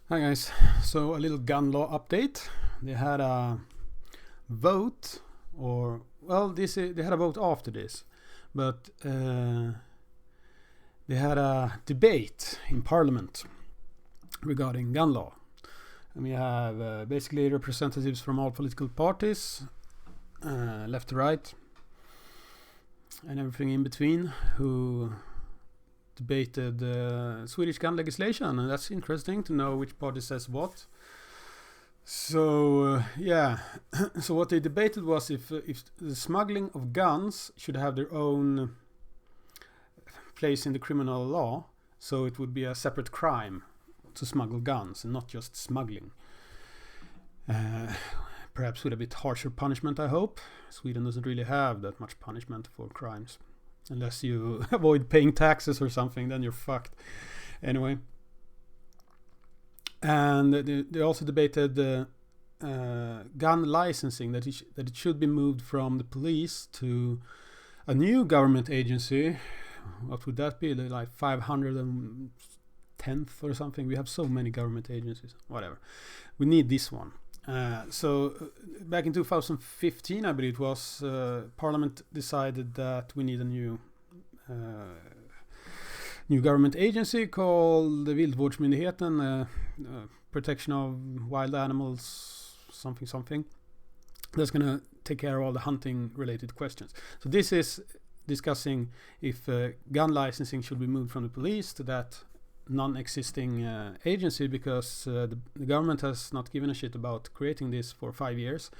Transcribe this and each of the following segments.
Hi guys, so a little gun law update. They had a vote, they had a vote after this, but they had a debate in Parliament regarding gun law. And we have basically representatives from all political parties, left to right, and everything in between, who debated Swedish gun legislation, and that's interesting to know which party says what. So so what they debated was if the smuggling of guns should have their own place in the criminal law, so it would be a separate crime to smuggle guns and not just smuggling. Perhaps with a bit harsher punishment, I hope. Sweden doesn't really have that much punishment for crimes. Unless you avoid paying taxes or something, then you're fucked. Anyway. And they also debated gun licensing, that it should be moved from the police to a new government agency. What would that be? Like 510th or something? We have so many government agencies. Whatever. We need this one. So back in 2015, I believe it was, Parliament decided that we need a new government agency called the Viltvårdsmyndigheten, protection of wild animals, something. That's gonna take care of all the hunting related questions. So this is discussing if gun licensing should be moved from the police to that non-existing agency, because the government has not given a shit about creating this for 5 years,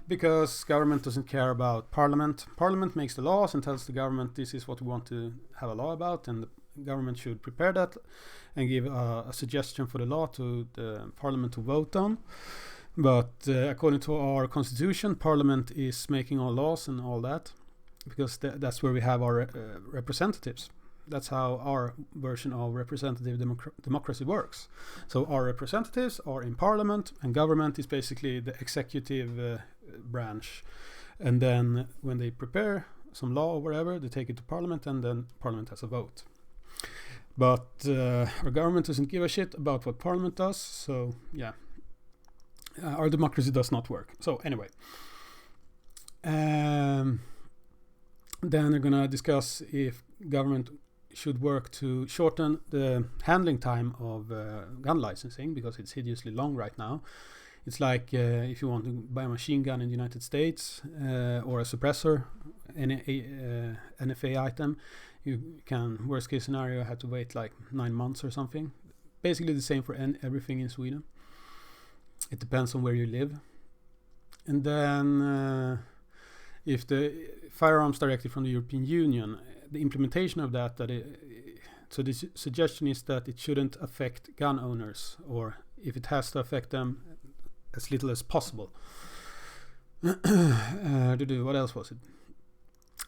because government doesn't care about Parliament. Parliament makes the laws and tells the government this is what we want to have a law about, and the government should prepare that and give a suggestion for the law to the Parliament to vote on. But according to our constitution, Parliament is making all laws and all that, because that's where we have our representatives. That's how our version of representative democracy works. So our representatives are in Parliament, and government is basically the executive branch. And then when they prepare some law or whatever, they take it to Parliament, and then Parliament has a vote. But our government doesn't give a shit about what Parliament does, so yeah. Our democracy does not work. So anyway. Then they're gonna discuss if government should work to shorten the handling time of gun licensing, because it's hideously long right now. It's like if you want to buy a machine gun in the United States or a suppressor, any NFA item, you can, worst case scenario, have to wait like 9 months or something. Basically the same for everything in Sweden. It depends on where you live. And then if the firearms directive from the European Union, the implementation of that, so the suggestion is that it shouldn't affect gun owners, or if it has to affect them, as little as possible. What else was it?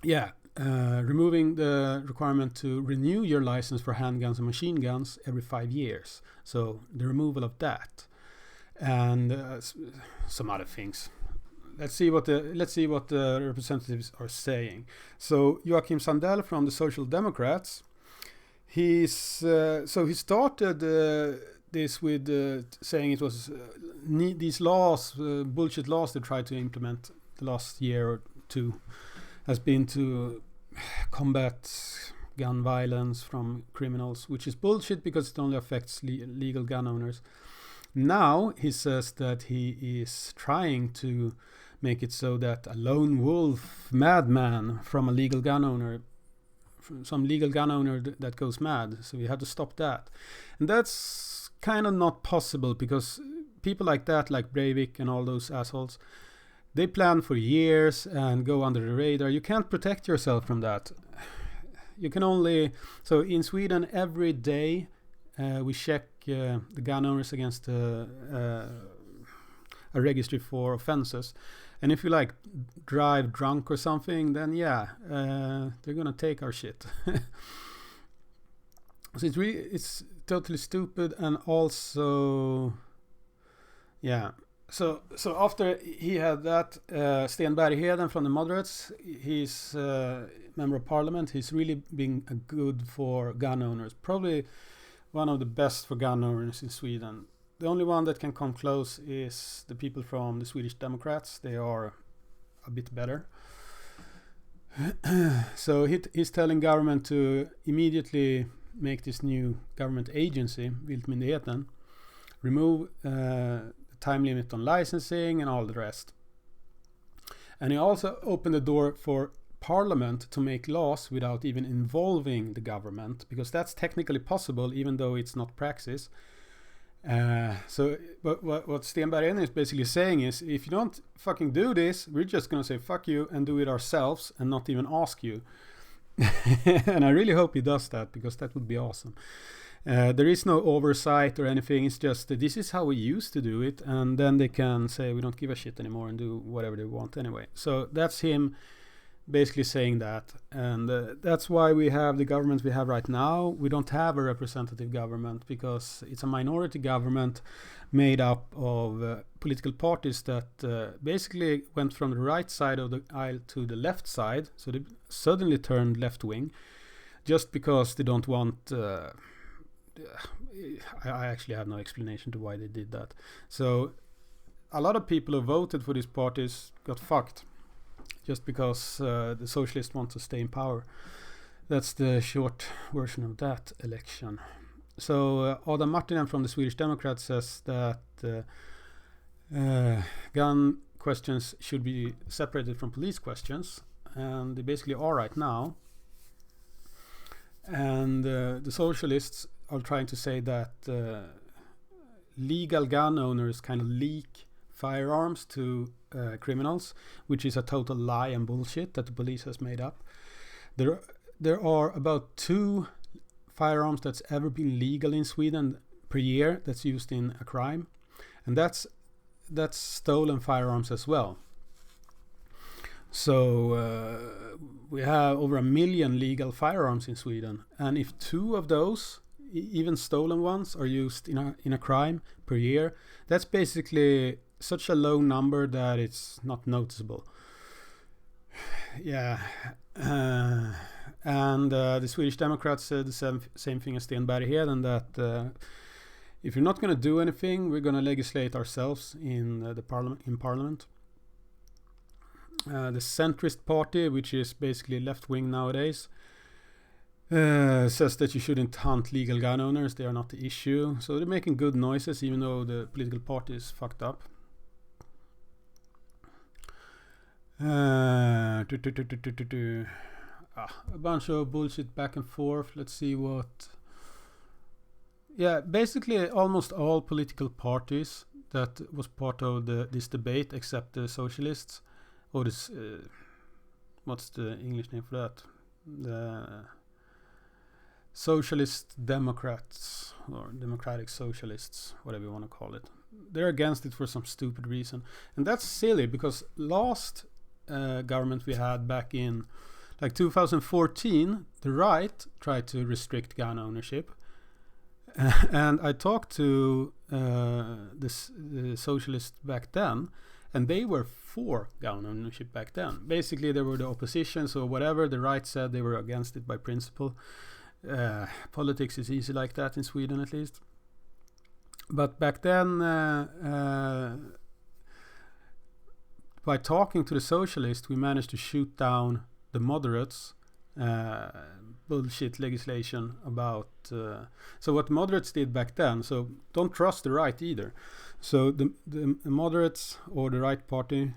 Yeah, removing the requirement to renew your license for handguns and machine guns every 5 years. So the removal of that, and some other things. Let's see what the representatives are saying. So Joachim Sandell from the Social Democrats, he started this with saying it was these laws, bullshit laws they tried to implement the last year or two, has been to combat gun violence from criminals, which is bullshit because it only affects legal gun owners. Now he says that he is trying to make it so that a lone wolf madman from a legal gun owner, some legal gun owner that goes mad, so we have to stop that. And that's kind of not possible, because people like that, like Breivik and all those assholes, they plan for years and go under the radar. You can't protect yourself from that. You can only, so in Sweden every day we check the gun owners against a registry for offenses. And if you like drive drunk or something, then they're gonna take our shit. So it's totally stupid. And also so after he had that, Sten Bergheden from the moderates, he's member of parliament. He's really been good for gun owners, probably one of the best for gun owners in Sweden. the only one that can come close is the people from the Swedish Democrats. They are a bit better. So he's telling government to immediately make this new government agency, Viltmyndigheten, remove the time limit on licensing and all the rest. And he also opened the door for Parliament to make laws without even involving the government, because that's technically possible, even though it's not praxis. But what Stenberg is basically saying is, if you don't fucking do this, we're just gonna say fuck you and do it ourselves and not even ask you. And I really hope he does that, because that would be awesome. There is no oversight or anything. It's just this is how we used to do it, and then they can say we don't give a shit anymore and do whatever they want anyway. So that's him basically saying that, and that's why we have the government we have right now. We don't have a representative government because it's a minority government made up of political parties that basically went from the right side of the aisle to the left side, so they suddenly turned left wing just because they don't want I actually have no explanation to why they did that. So a lot of people who voted for these parties got fucked just because the socialists want to stay in power. That's the short version of that election. So Adam Martinen from the Swedish Democrats says that gun questions should be separated from police questions, and they basically are right now. And the socialists are trying to say that legal gun owners kind of leak firearms to criminals, which is a total lie and bullshit that the police has made up. There are about 2 firearms that's ever been legal in Sweden per year that's used in a crime, and that's stolen firearms as well. So we have over 1 million legal firearms in Sweden, and if 2 of those, even stolen ones, are used in a crime per year, that's basically such a low number that it's not noticeable. Yeah. And the Swedish Democrats said the same thing as Stenberg here, and that if you're not going to do anything, we're going to legislate ourselves in the parliament. The centrist party, which is basically left-wing nowadays, says that you shouldn't hunt legal gun owners. They are not the issue. So they're making good noises, even though the political party is fucked up. A bunch of bullshit back and forth. Let's see what... Yeah, basically almost all political parties that was part of this debate, except the socialists, or this... what's the English name for that? The Socialist Democrats, or Democratic Socialists, whatever you want to call it. They're against it for some stupid reason. And that's silly, because last government we had back in like 2014, the right tried to restrict gun ownership. And I talked to the socialists back then, and they were for gun ownership back then. Basically, they were the opposition, so whatever the right said, they were against it by principle. Politics is easy like that in Sweden, at least. But back then, by talking to the socialists, we managed to shoot down the moderates' bullshit legislation about... so what the moderates did back then, so don't trust the right either. So the moderates, or the right party,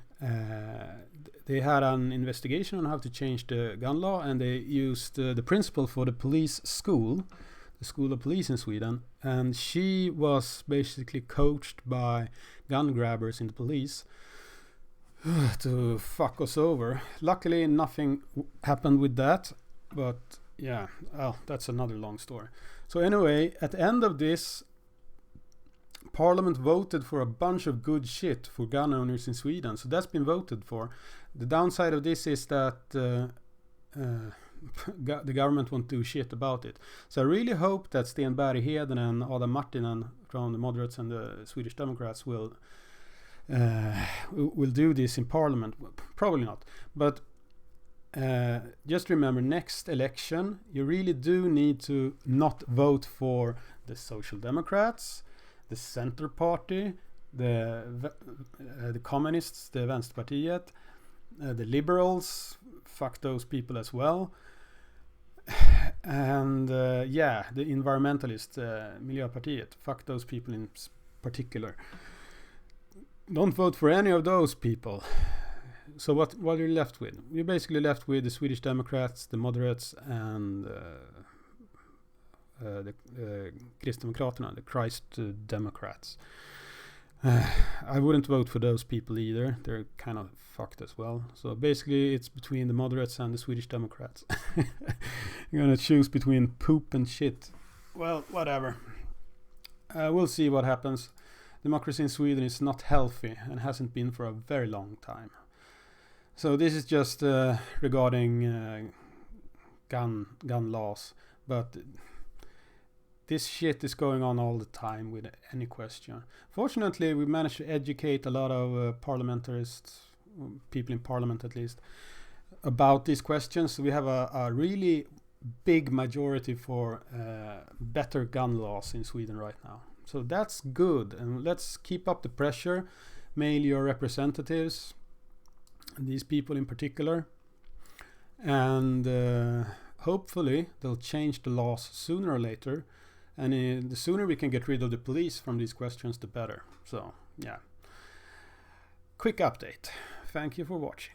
they had an investigation on how to change the gun law, and they used the principal for the police school, the school of police in Sweden, and she was basically coached by gun grabbers in the police to fuck us over. Luckily nothing happened with that, but yeah, that's another long story. So anyway, at the end of this, Parliament voted for a bunch of good shit for gun owners in Sweden, so that's been voted for. The downside of this is that the government won't do shit about it. So I really hope that Stenberg Heden and Adam Martinen from the moderates and the Swedish Democrats will do this in Parliament. Probably not, but just remember, next election you really do need to not vote for the Social Democrats, the Center Party, the Communists, the Vänsterpartiet, the Liberals, fuck those people as well. And the environmentalist, Miljöpartiet, fuck those people in particular. Don't vote for any of those people. So what are you left with? You're basically left with the Swedish Democrats, the moderates, and the Kristdemokraterna, the Christ Democrats. I wouldn't vote for those people either. They're kind of fucked as well. So basically it's between the moderates and the Swedish Democrats. You're gonna choose between poop and shit. Well, whatever. We'll see what happens. Democracy in Sweden is not healthy and hasn't been for a very long time. So this is just regarding gun laws, but this shit is going on all the time with any question. Fortunately, we managed to educate a lot of parliamentarists, people in parliament at least, about these questions. We have a really big majority for better gun laws in Sweden right now. So that's good, and let's keep up the pressure. Mail your representatives, these people in particular, and hopefully they'll change the laws sooner or later. And the sooner we can get rid of the police from these questions, the better. So, yeah. Quick update. Thank you for watching.